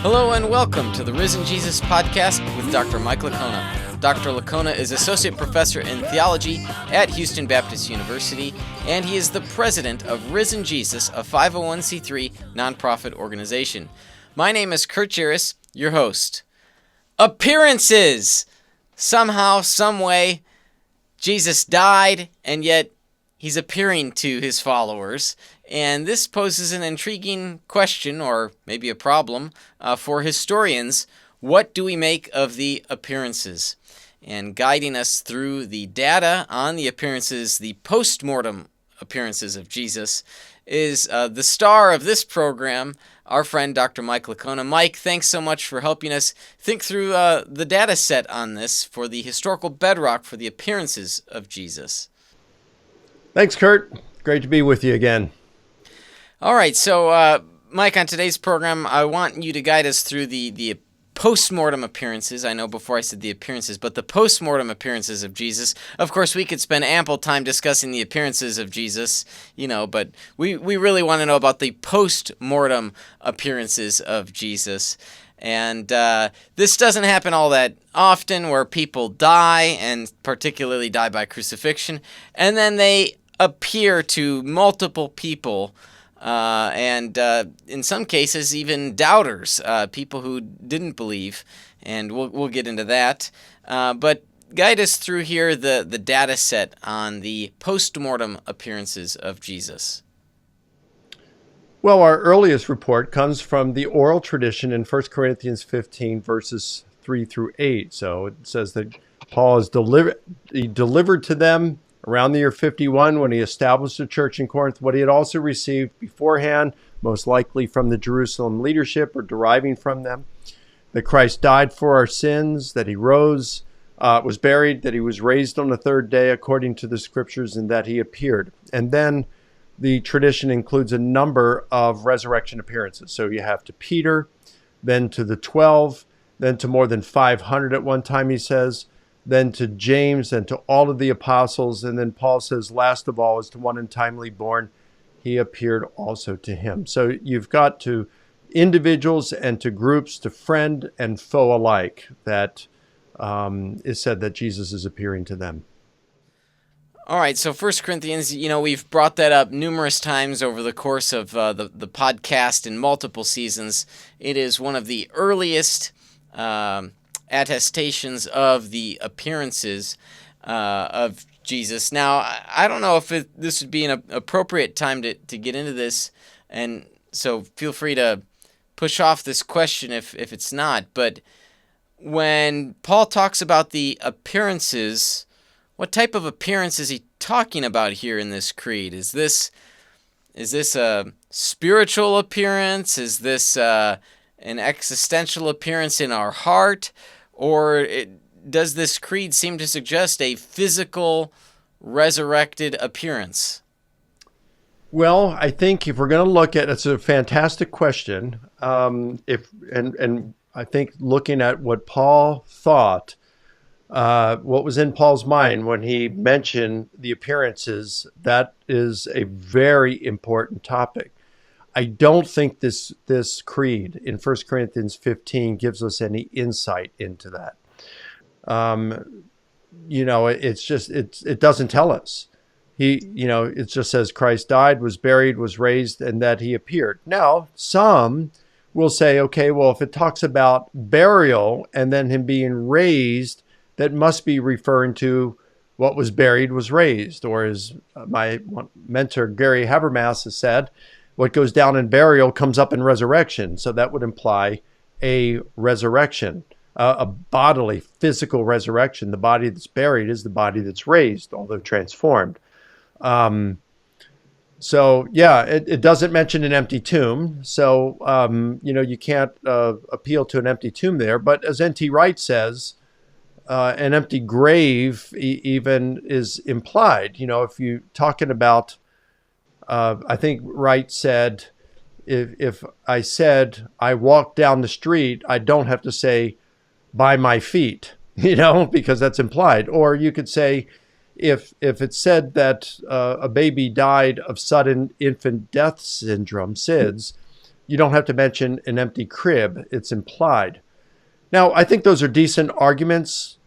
Hello and welcome to the Risen Jesus podcast with Dr. Mike Licona. Dr. Licona is Associate Professor in Theology at Houston Baptist University, and he is the president of Risen Jesus, a 501c3 nonprofit organization. My name is Kurt Jaris, your host. Appearances! Somehow, someway, Jesus died, and yet he's appearing to his followers. And this poses an intriguing question, or maybe a problem, for historians. What do we make of the appearances? And guiding us through the data on the appearances, the post-mortem appearances of Jesus, is the star of this program, our friend Dr. Mike Licona. Mike, thanks so much for helping us think through the data set on this for the historical bedrock for the appearances of Jesus. Thanks, Kurt. Great to be with you again. All right, so Mike, on today's program, I want you to guide us through the post-mortem appearances. I know before I said the appearances, but the post-mortem appearances of Jesus. Of course, we could spend ample time discussing the appearances of Jesus, but we really want to know about the post-mortem appearances of Jesus. And this doesn't happen all that often, where people die, and particularly die by crucifixion, and then they appear to multiple people, and in some cases even doubters, people who didn't believe, and we'll get into that. But guide us through here the data set on the post-mortem appearances of Jesus. Well, our earliest report comes from the oral tradition in 1 Corinthians 15, verses 3 through 8. So it says that Paul is delivered to them around the year 51 when he established a church in Corinth, what he had also received beforehand, most likely from the Jerusalem leadership or deriving from them, that Christ died for our sins, that he rose, was buried, that he was raised on the third day according to the scriptures, and that he appeared. And then the tradition includes a number of resurrection appearances. So you have to Peter, then to the 12, then to more than 500 at one time, he says, then to James, and to all of the apostles. And then Paul says, last of all, is to one untimely born, he appeared also to him. So you've got to individuals and to groups, to friend and foe alike, that is said that Jesus is appearing to them. All right, so 1 Corinthians, we've brought that up numerous times over the course of the podcast in multiple seasons. It is one of the earliest attestations of the appearances of Jesus. Now, I don't know if this would be an appropriate time to get into this, and so feel free to push off this question if it's not. But when Paul talks about the appearances, what type of appearance is he talking about here in this creed? Is this a spiritual appearance? Is this an existential appearance in our heart? Or does this creed seem to suggest a physical, resurrected appearance? Well, I think if we're going to look at it's a fantastic question. And I think looking at what Paul thought, what was in Paul's mind when he mentioned the appearances, that is a very important topic. I don't think this creed in 1 Corinthians 15 gives us any insight into that. It doesn't tell us. It just says Christ died, was buried, was raised, and that he appeared. Now, some will say, okay, well, if it talks about burial and then him being raised, that must be referring to what was buried was raised, or as my mentor Gary Habermas has said, what goes down in burial comes up in resurrection. So that would imply a resurrection, a bodily, physical resurrection. The body that's buried is the body that's raised, although transformed. It doesn't mention an empty tomb. So, you can't appeal to an empty tomb there. But as N.T. Wright says, an empty grave even is implied. If you're talking about I think Wright said, if I said I walked down the street, I don't have to say by my feet, because that's implied. Or you could say, if it said that a baby died of sudden infant death syndrome, SIDS, you don't have to mention an empty crib. It's implied. Now, I think those are decent arguments.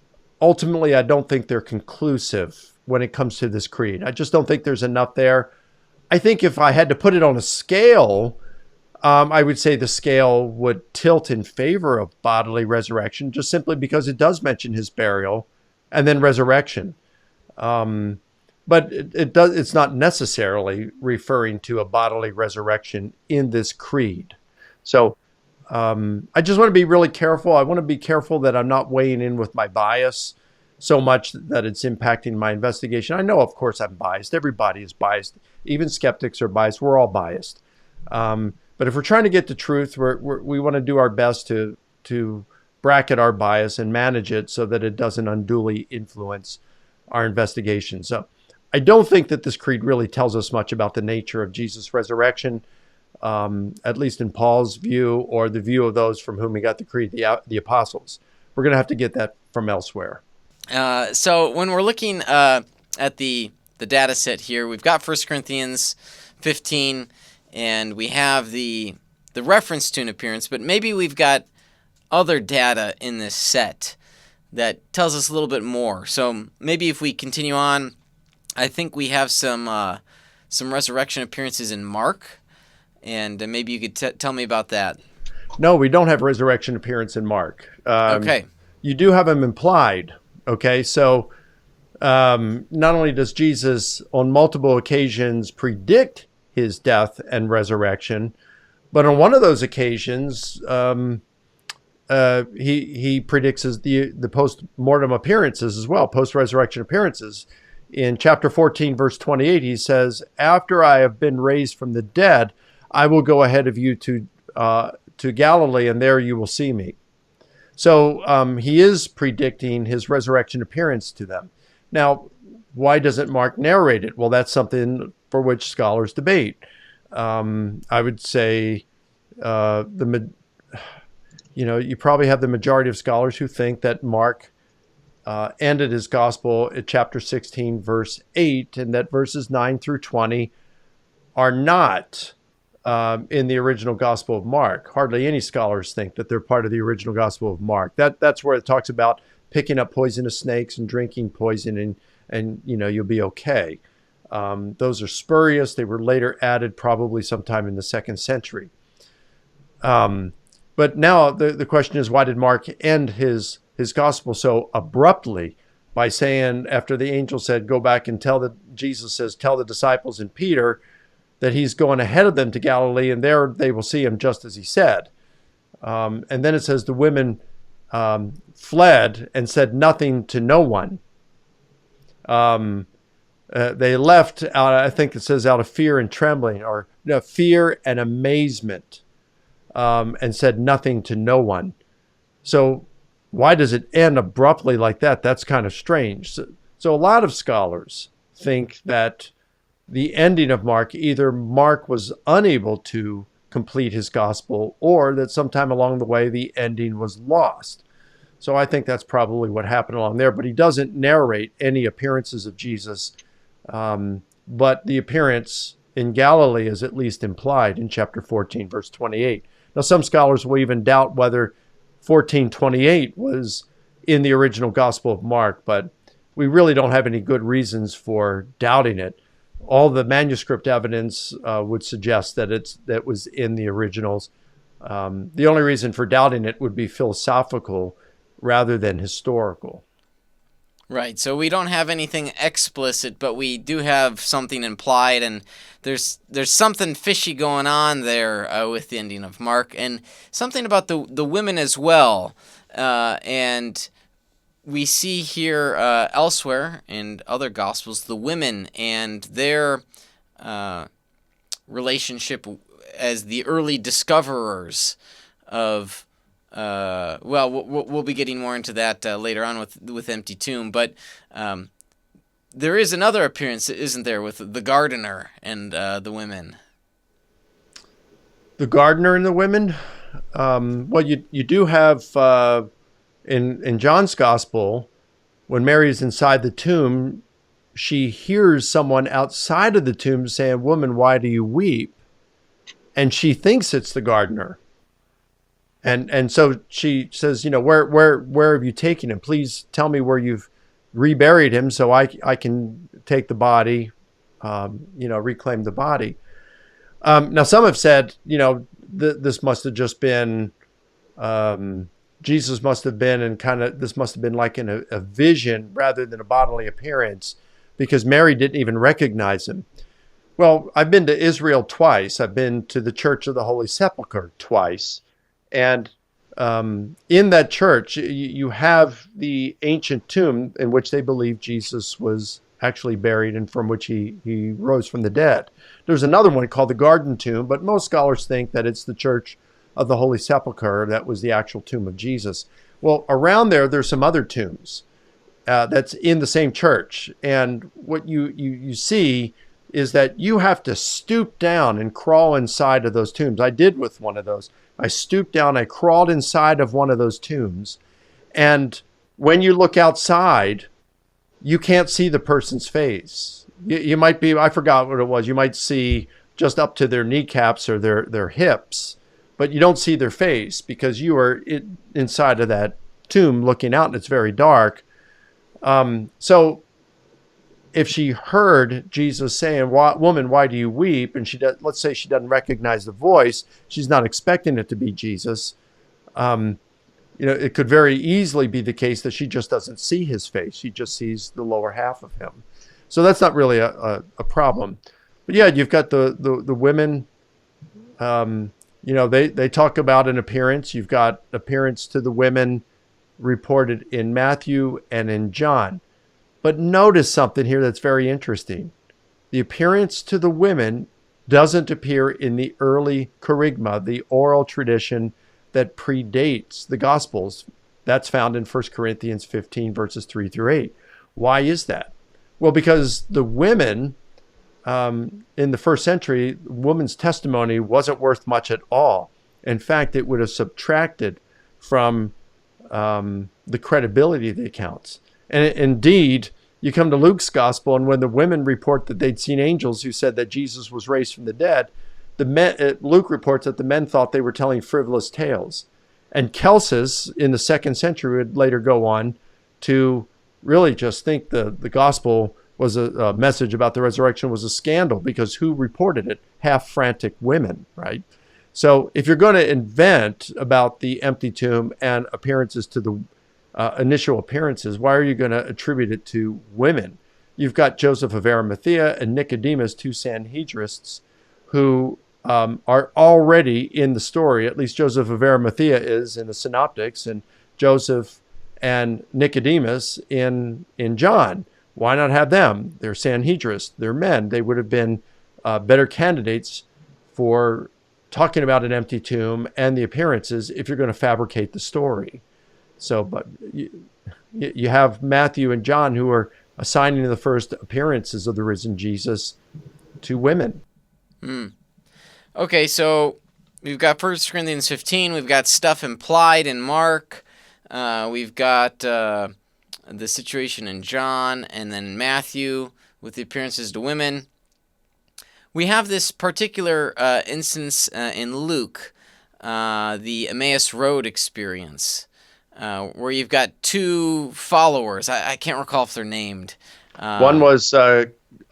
Ultimately, I don't think they're conclusive when it comes to this creed. I just don't think there's enough there. I think if I had to put it on a scale, I would say the scale would tilt in favor of bodily resurrection, just simply because it does mention his burial and then resurrection. But it's not necessarily referring to a bodily resurrection in this creed. So I just want to be really careful. I want to be careful that I'm not weighing in with my bias so much that it's impacting my investigation. I know, of course, I'm biased. Everybody is biased. Even skeptics are biased. We're all biased. But if we're trying to get the truth, we want to do our best to bracket our bias and manage it so that it doesn't unduly influence our investigation. So I don't think that this creed really tells us much about the nature of Jesus' resurrection, at least in Paul's view or the view of those from whom he got the creed, the apostles. We're going to have to get that from elsewhere. So when we're looking at the data set here, we've got 1 Corinthians 15, and we have the reference to an appearance, but maybe we've got other data in this set that tells us a little bit more. So maybe if we continue on, I think we have some resurrection appearances in Mark, and maybe you could tell me about that. No, we don't have resurrection appearance in Mark. Okay. You do have them implied. Okay, so not only does Jesus on multiple occasions predict his death and resurrection, but on one of those occasions, he predicts the post-mortem appearances as well, post-resurrection appearances. In chapter 14, verse 28, he says, "After I have been raised from the dead, I will go ahead of you to Galilee, and there you will see me." So he is predicting his resurrection appearance to them. Now, why doesn't Mark narrate it? Well, that's something for which scholars debate. I would say you probably have the majority of scholars who think that Mark ended his gospel at chapter 16, verse 8, and that verses 9 through 20 are not in the original Gospel of Mark. Hardly any scholars think that they're part of the original Gospel of Mark. That's where it talks about picking up poisonous snakes and drinking poison, and you'll be okay. Those are spurious. They were later added probably sometime in the 2nd century. But now the question is, why did Mark end his gospel so abruptly by saying, after the angel said, "Go back and tell Jesus says, tell the disciples and Peter that he's going ahead of them to Galilee, and there they will see him just as he said." And then it says the women fled and said nothing to no one. They left out, I think it says, out of fear and trembling, or fear and amazement, and said nothing to no one. So why does it end abruptly like that? That's kind of strange. So a lot of scholars think that the ending of Mark, either Mark was unable to complete his gospel, or that sometime along the way the ending was lost. So I think that's probably what happened along there. But he doesn't narrate any appearances of Jesus. But the appearance in Galilee is at least implied in chapter 14, verse 28. Now, some scholars will even doubt whether 14:28 was in the original Gospel of Mark, but we really don't have any good reasons for doubting it. All the manuscript evidence would suggest that that was in the originals. The only reason for doubting it would be philosophical rather than historical. Right, so we don't have anything explicit, but we do have something implied, and there's something fishy going on there with the ending of Mark, and something about the women as well. And we see here elsewhere in other Gospels the women and their relationship as the early discoverers of. We'll be getting more into that later on with Empty Tomb, but there is another appearance, isn't there, with the gardener and the women? The gardener and the women? Well, you do have in John's Gospel, when Mary is inside the tomb, she hears someone outside of the tomb saying, "Woman, why do you weep?" and she thinks it's the gardener. And so she says, where have you taken him? Please tell me where you've reburied him so I can take the body, reclaim the body. Now, some have said, this must have just been, Jesus must have been, and this must have been like in a vision rather than a bodily appearance, because Mary didn't even recognize him. Well, I've been to Israel twice. I've been to the Church of the Holy Sepulchre twice. And in that church, you have the ancient tomb in which they believe Jesus was actually buried and from which he rose from the dead. There's another one called the Garden Tomb, but most scholars think that it's the Church of the Holy Sepulchre that was the actual tomb of Jesus. Well, around there's some other tombs that's in the same church. And what you see is that you have to stoop down and crawl inside of those tombs. I did with one of those. I stooped down, I crawled inside of one of those tombs. And when you look outside, you can't see the person's face. You might be, I forgot what it was, you might see just up to their kneecaps or their hips, but you don't see their face because you are inside of that tomb looking out and it's very dark. So if she heard Jesus saying, "Woman, why do you weep?" and let's say she doesn't recognize the voice, she's not expecting it to be Jesus. It could very easily be the case that she just doesn't see his face. She just sees the lower half of him. So that's not really a problem. But yeah, you've got the women. They talk about an appearance. You've got appearance to the women reported in Matthew and in John. But notice something here that's very interesting. The appearance to the women doesn't appear in the early kerygma, the oral tradition that predates the Gospels. That's found in 1 Corinthians 15, verses 3 through 8. Why is that? Well, because the women in the first century, woman's testimony wasn't worth much at all. In fact, it would have subtracted from the credibility of the accounts. And indeed, you come to Luke's gospel, and when the women report that they'd seen angels who said that Jesus was raised from the dead, Luke reports that the men thought they were telling frivolous tales. And Celsus, in the 2nd century, would later go on to really just think the gospel was a message about the resurrection was a scandal, because who reported it? Half-frantic women, right? So if you're going to invent about the empty tomb and appearances to the initial appearances, why are you going to attribute it to women? You've got Joseph of Arimathea and Nicodemus, two Sanhedrists, who are already in the story. At least Joseph of Arimathea is in the Synoptics, and Joseph and Nicodemus in John. Why not have them? They're Sanhedrists. They're men. They would have been better candidates for talking about an empty tomb and the appearances if you're going to fabricate the story. So, but you have Matthew and John who are assigning the first appearances of the risen Jesus to women. Okay, so we've got 1 Corinthians 15. We've got stuff implied in Mark. We've got the situation in John, and then Matthew with the appearances to women. We have this particular instance in Luke, the Emmaus Road experience. Where you've got two followers. I can't recall if they're named. One was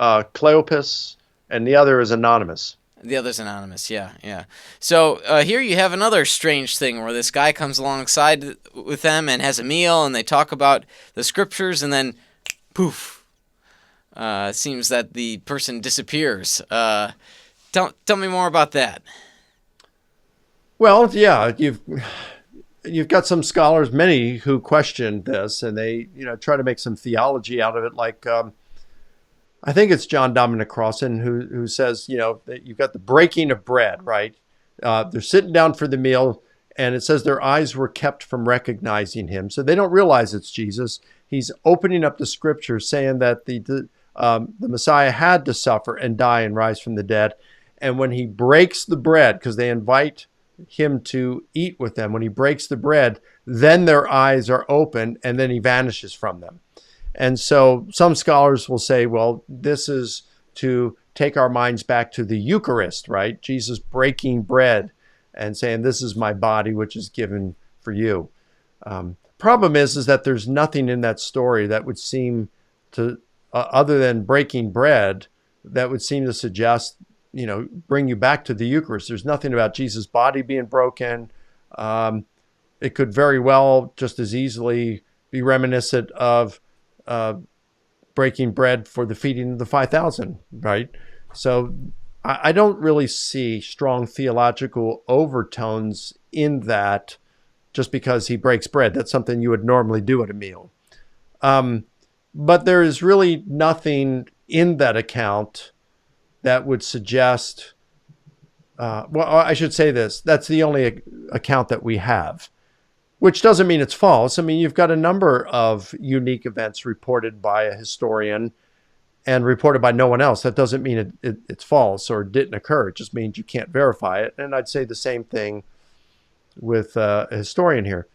Cleopas, and the other is anonymous. The other's anonymous, yeah. So here you have another strange thing where this guy comes alongside with them and has a meal, and they talk about the scriptures, and then poof. It seems that the person disappears. Tell me more about that. Well, yeah, You've got some scholars, many who question this, and they, try to make some theology out of it. Like, I think it's John Dominic Crossan who says, that you've got the breaking of bread, right? They're sitting down for the meal, and it says their eyes were kept from recognizing him, so they don't realize it's Jesus. He's opening up the scripture, saying that the Messiah had to suffer and die and rise from the dead, and when he breaks the bread, because they invite him to eat with them, when he breaks the bread, then their eyes are open, and then he vanishes from them. And so some scholars will say, well, this is to take our minds back to the Eucharist, right? Jesus breaking bread and saying, "This is my body, which is given for you." Problem is that there's nothing in that story that would seem to, other than breaking bread, that would seem to suggest, bring you back to the Eucharist. There's nothing about Jesus' body being broken. It could very well just as easily be reminiscent of breaking bread for the feeding of the 5,000, right? So I don't really see strong theological overtones in that just because he breaks bread. That's something you would normally do at a meal. But there is really nothing in that account that would suggest, well, I should say this, that's the only account that we have, which doesn't mean it's false. I mean, you've got a number of unique events reported by a historian and reported by no one else. That doesn't mean it's false or didn't occur. It just means you can't verify it. And I'd say the same thing with a historian here.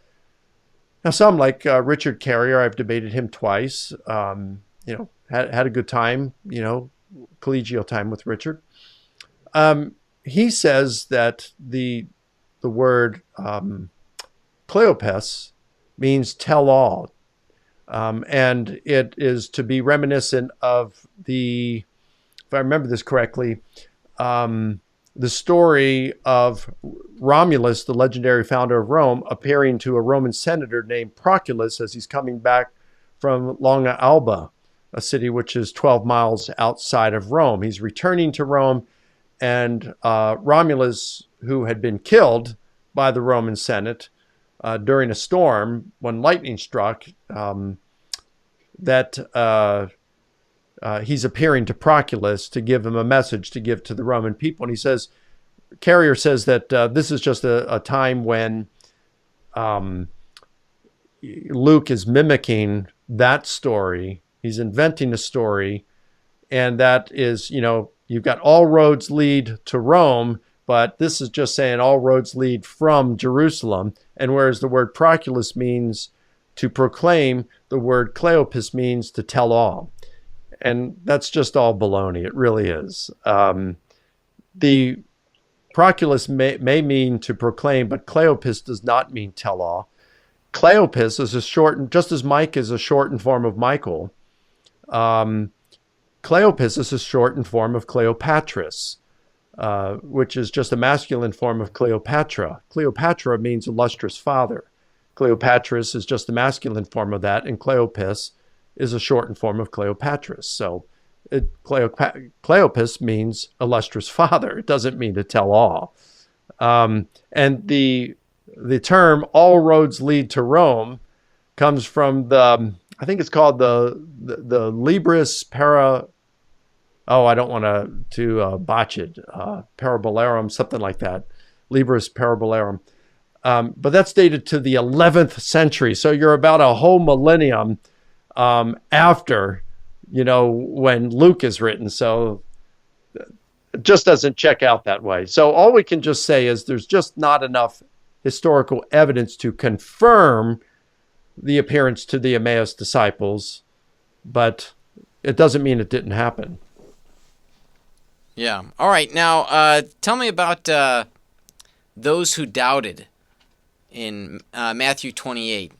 Now, some like Richard Carrier, I've debated him twice. Had a good time, collegial time with Richard. He says that the word kleopes means tell all. And it is to be reminiscent of if I remember this correctly, the story of Romulus, the legendary founder of Rome, appearing to a Roman senator named Proculus as he's coming back from Longa Alba, a city which is 12 miles outside of Rome. He's returning to Rome, and Romulus, who had been killed by the Roman Senate during a storm when lightning struck, he's appearing to Proculus to give him a message to give to the Roman people. And he says, Carrier says that this is just a time when Luke is mimicking that story. He's inventing a story. And that is, you've got all roads lead to Rome, but this is just saying all roads lead from Jerusalem. And whereas the word Proculus means to proclaim, the word kleopes means to tell all. And that's just all baloney. It really is. The Proculus may mean to proclaim, but kleopes does not mean tell all. Kleopes is a shortened, just as Mike is a shortened form of Michael. Kleopes is a shortened form of Cleopatris, which is just a masculine form of Cleopatra. Cleopatra means illustrious father. Cleopatris is just the masculine form of that, and Kleopes is a shortened form of Cleopatris. So Kleopes means illustrious father. It doesn't mean to tell all. And the term all roads lead to Rome comes from I think it's called the Libris Para, I don't want to botch it, Parabolarum, something like that, Libris Parabolarum. But that's dated to the 11th century. So you're about a whole millennium after, when Luke is written. So it just doesn't check out that way. So all we can just say is there's just not enough historical evidence to confirm the appearance to the Emmaus disciples, but it doesn't mean it didn't happen. Yeah. All right. Now, tell me about those who doubted in Matthew 28.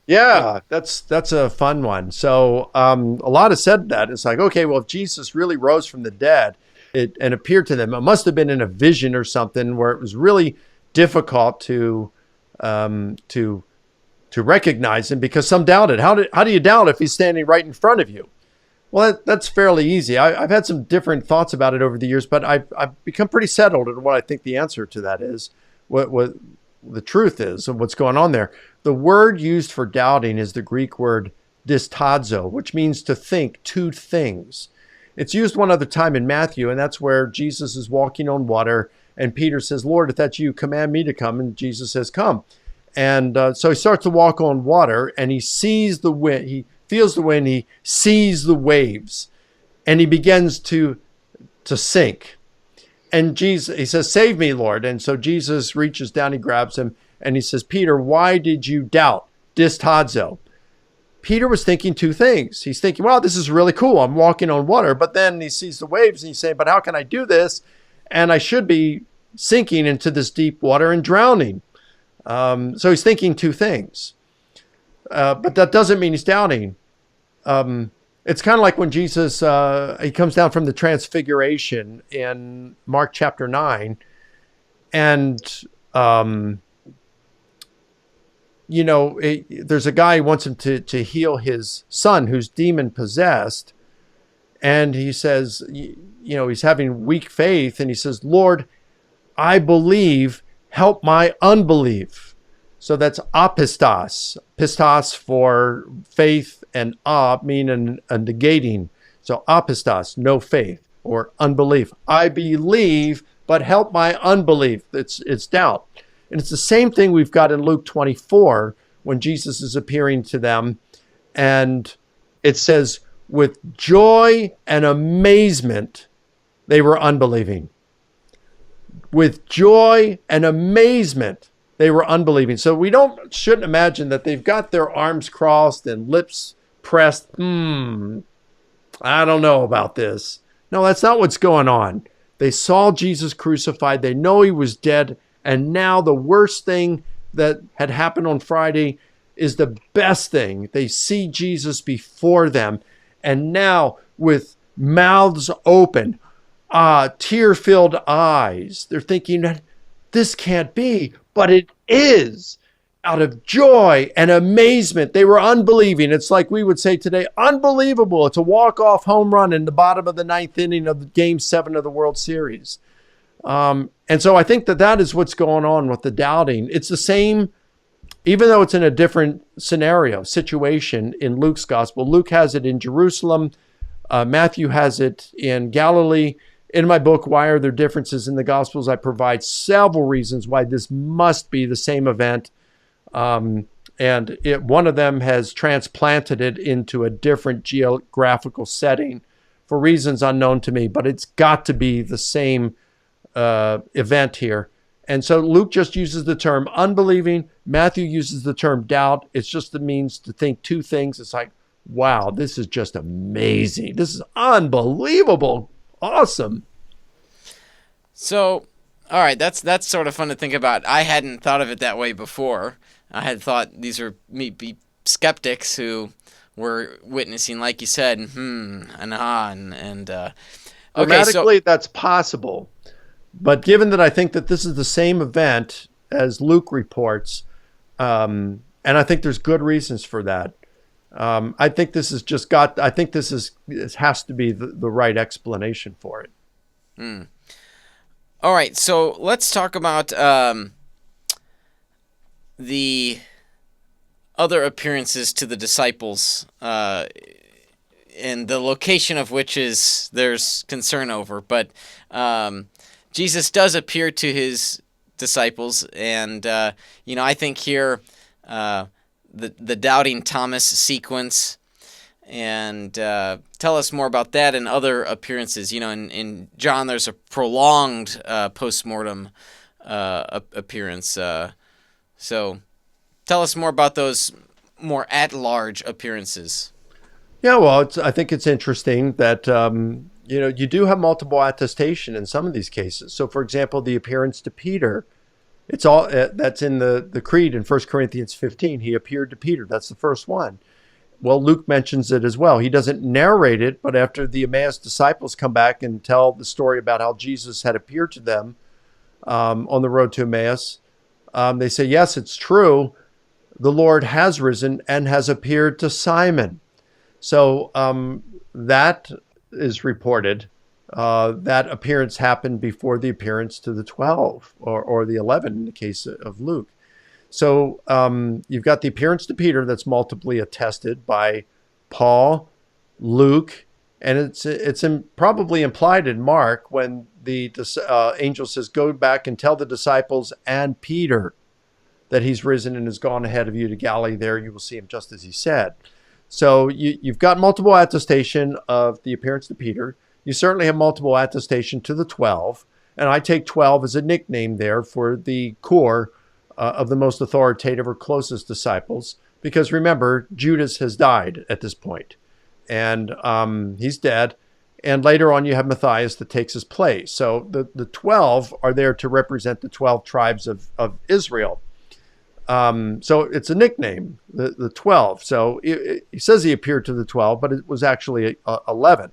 Yeah, that's a fun one. So a lot have said that. It's like, okay, well, if Jesus really rose from the dead and appeared to them, it must have been in a vision or something where it was really difficult to recognize him because some doubted. How do you doubt if he's standing right in front of you? Well, that's fairly easy. I've had some different thoughts about it over the years, but I've become pretty settled in what I think the answer to that is, what the truth is of what's going on there. The word used for doubting is the Greek word distazo, which means to think two things. It's used one other time in Matthew, and that's where Jesus is walking on water, and Peter says, "Lord, if that's you, command me to come." And Jesus says, "Come." And so he starts to walk on water, and he sees the wind. He feels the wind. He sees the waves, and he begins to sink. And Jesus, he says, "Save me, Lord." And so Jesus reaches down, he grabs him, and he says, "Peter, why did you doubt?" Distazo. Peter was thinking two things. He's thinking, wow, this is really cool. I'm walking on water. But then he sees the waves and he's saying, but how can I do this? And I should be sinking into this deep water and drowning. So he's thinking two things. But that doesn't mean he's doubting. It's kind of like when Jesus, he comes down from the transfiguration in Mark chapter 9. And, there's a guy who wants him to heal his son who's demon possessed. And he says, he's having weak faith. And he says, Lord, I believe, help my unbelief. So that's apistos. Pistos for faith and meaning a negating. So apistos, no faith or unbelief. I believe, but help my unbelief. It's doubt. And it's the same thing we've got in Luke 24 when Jesus is appearing to them. And it says, with joy and amazement, they were unbelieving. With joy and amazement, they were unbelieving. So we shouldn't imagine that they've got their arms crossed and lips pressed. I don't know about this. No, that's not what's going on. They saw Jesus crucified. They know he was dead. And now the worst thing that had happened on Friday is the best thing. They see Jesus before them. And now with mouths open, tear-filled eyes, they're thinking, this can't be, but it is. Out of joy and amazement, they were unbelieving. It's like we would say today, unbelievable. It's a walk-off home run in the bottom of the ninth inning of Game 7 of the World Series. And so I think that is what's going on with the doubting. It's the same, even though it's in a different situation in Luke's gospel. Luke has it in Jerusalem. Matthew has it in Galilee. In my book, Why Are There Differences in the Gospels? I provide several reasons why this must be the same event. One of them has transplanted it into a different geographical setting for reasons unknown to me, but it's got to be the same event here. And so Luke just uses the term unbelieving. Matthew uses the term doubt. It's just the means to think two things. It's like, wow, this is just amazing. This is unbelievable. Awesome. So, all right, that's sort of fun to think about. I hadn't thought of it that way before. I had thought these were maybe skeptics who were witnessing, like you said, and okay. Grammatically, that's possible. But given that I think that this is the same event as Luke reports, and I think there's good reasons for that, I think this has has to be the right explanation for it. All right, so let's talk about the other appearances to the disciples, and the location of which there's concern over. But Jesus does appear to his disciples, and I think here the doubting Thomas sequence, and tell us more about that and other appearances. In John, there's a prolonged post-mortem appearance. So tell us more about those more at-large appearances. Yeah, well, I think it's interesting that, you do have multiple attestation in some of these cases. So, for example, the appearance to Peter, it's all that's in the Creed in 1 Corinthians 15. He appeared to Peter. That's the first one. Well, Luke mentions it as well. He doesn't narrate it, but after the Emmaus disciples come back and tell the story about how Jesus had appeared to them on the road to Emmaus, they say, yes, it's true. The Lord has risen and has appeared to Simon. So that is reported. That appearance happened before the appearance to the 12 or the 11 in the case of Luke. So you've got the appearance to Peter that's multiply attested by Paul, Luke, and it's probably implied in Mark when the angel says, go back and tell the disciples and Peter that he's risen and has gone ahead of you to Galilee. There you will see him just as he said. So you've got multiple attestation of the appearance to Peter. You certainly have multiple attestation to the 12. And I take 12 as a nickname there for the core of the most authoritative or closest disciples, because remember, Judas has died at this point, and he's dead. And later on, you have Matthias that takes his place. So the 12 are there to represent the 12 tribes of Israel. So it's a nickname, the 12. So he says he appeared to the 12, but it was actually 11.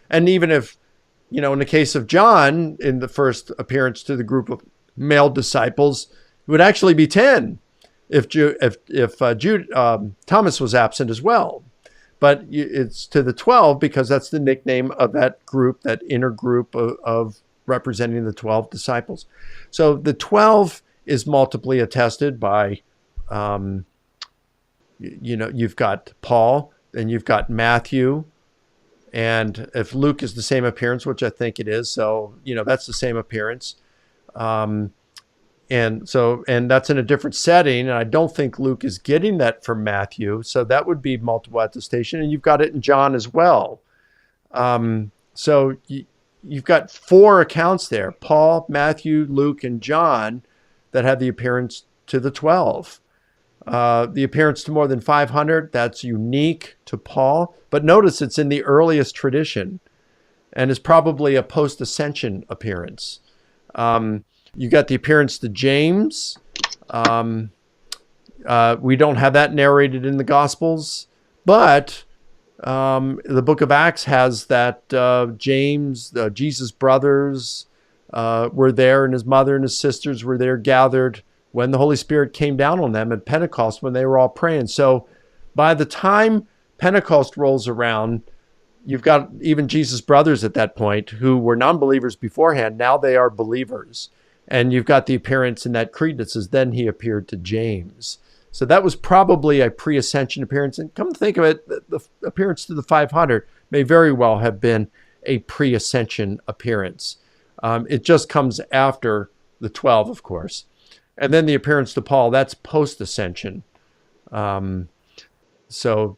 And even if, in the case of John, in the first appearance to the group of male disciples, it would actually be 10 if Thomas was absent as well. But it's to the 12 because that's the nickname of that group, that inner group of representing the 12 disciples. So the 12 is multiply attested by, you've got Paul, and you've got Matthew, and if Luke is the same appearance, which I think it is, so, that's the same appearance. And that's in a different setting, and I don't think Luke is getting that from Matthew, so that would be multiple attestation, and you've got it in John as well. So you've got 4 accounts there: Paul, Matthew, Luke, and John, that have the appearance to the 12. The appearance to more than 500, that's unique to Paul, but notice it's in the earliest tradition, and is probably a post-ascension appearance. You got the appearance to James. We don't have that narrated in the Gospels, but the book of Acts has that James, Jesus' brothers, were there, and his mother and his sisters were there gathered when the Holy Spirit came down on them at Pentecost, when they were all praying. So by the time Pentecost rolls around, you've got even Jesus' brothers at that point who were non-believers beforehand. Now they are believers. And you've got the appearance in that creed that says, then he appeared to James. So that was probably a pre-ascension appearance. And come to think of it, the appearance to the 500 may very well have been a pre-ascension appearance. It just comes after the 12, of course. And then the appearance to Paul, that's post-ascension. So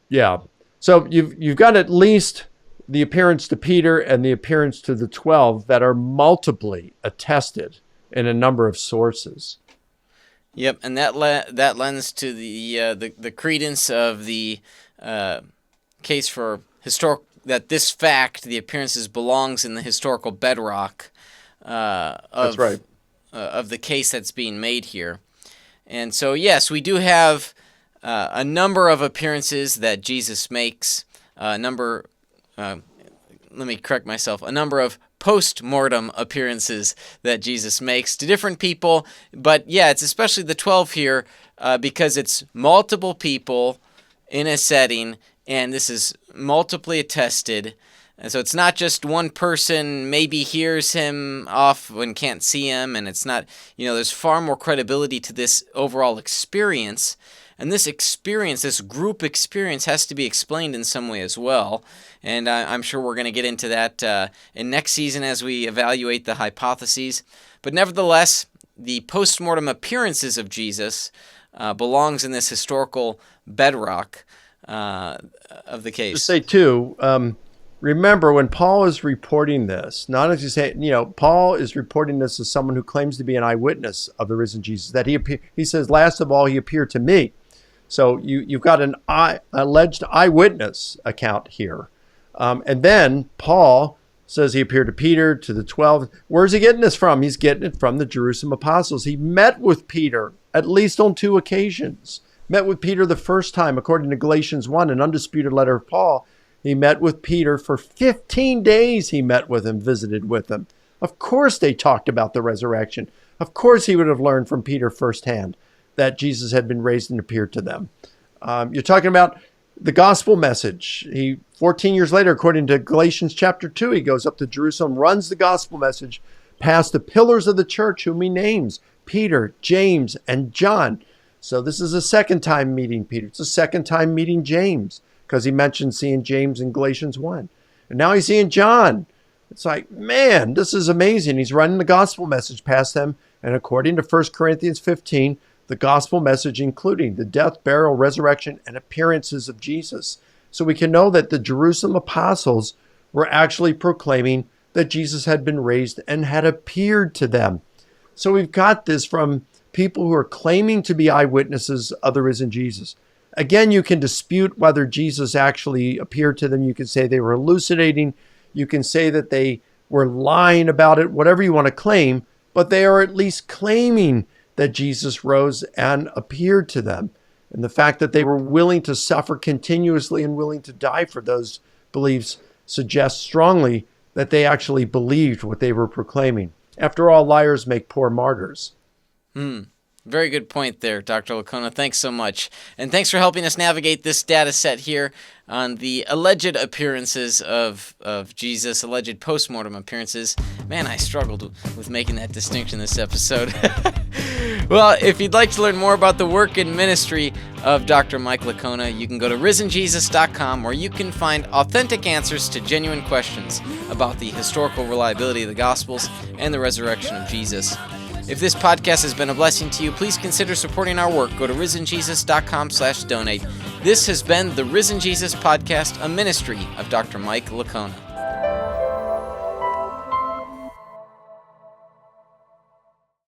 you've got at least the appearance to Peter and the appearance to the 12 that are multiply attested in a number of sources. Yep, and that lends to the credence of the case for that this fact, the appearances, belongs in the historical bedrock That's right. Of the case that's being made here. And so, yes, we do have a number of appearances that Jesus makes, let me correct myself, a number of post-mortem appearances that Jesus makes to different people. But yeah, it's especially the 12 here because it's multiple people in a setting, and this is multiply attested. And so it's not just one person maybe hears him off and can't see him, and it's not, there's far more credibility to this overall experience. And this experience, this group experience, has to be explained in some way as well. And I'm sure we're going to get into that in next season as we evaluate the hypotheses. But nevertheless, the post-mortem appearances of Jesus belongs in this historical bedrock of the case. To say, too, remember when Paul is reporting this, not as you say, Paul is reporting this as someone who claims to be an eyewitness of the risen Jesus, that he says, last of all, he appeared to me. So you've got an alleged eyewitness account here. And then Paul says he appeared to Peter, to the 12. Where's he getting this from? He's getting it from the Jerusalem apostles. He met with Peter at least on 2 occasions. Met with Peter the first time, according to Galatians 1, an undisputed letter of Paul. He met with Peter for 15 days. He met with him, visited with him. Of course they talked about the resurrection. Of course he would have learned from Peter firsthand that Jesus had been raised and appeared to them. You're talking about the gospel message. 14 years later, according to Galatians chapter 2, he goes up to Jerusalem, runs the gospel message past the pillars of the church, whom he names Peter, James, and John. So this is a second time meeting Peter. It's a second time meeting James, because he mentioned seeing James in Galatians 1. And now he's seeing John. It's like, man, this is amazing. He's running the gospel message past them. And according to 1 Corinthians 15, the gospel message including the death, burial, resurrection, and appearances of Jesus. So we can know that the Jerusalem apostles were actually proclaiming that Jesus had been raised and had appeared to them. So we've got this from people who are claiming to be eyewitnesses of the risen Jesus. Again, you can dispute whether Jesus actually appeared to them. You can say they were hallucinating. You can say that they were lying about it, whatever you want to claim, but they are at least claiming that Jesus rose and appeared to them. And the fact that they were willing to suffer continuously and willing to die for those beliefs suggests strongly that they actually believed what they were proclaiming. After all, liars make poor martyrs. Very good point there, Dr. Licona. Thanks so much. And thanks for helping us navigate this data set here on the alleged appearances of Jesus, alleged post-mortem appearances. Man, I struggled with making that distinction this episode. Well, if you'd like to learn more about the work and ministry of Dr. Mike Licona, you can go to risenjesus.com, where you can find authentic answers to genuine questions about the historical reliability of the Gospels and the resurrection of Jesus. If this podcast has been a blessing to you, please consider supporting our work. Go to risenjesus.com/donate. This has been the Risen Jesus Podcast, a ministry of Dr. Mike Licona.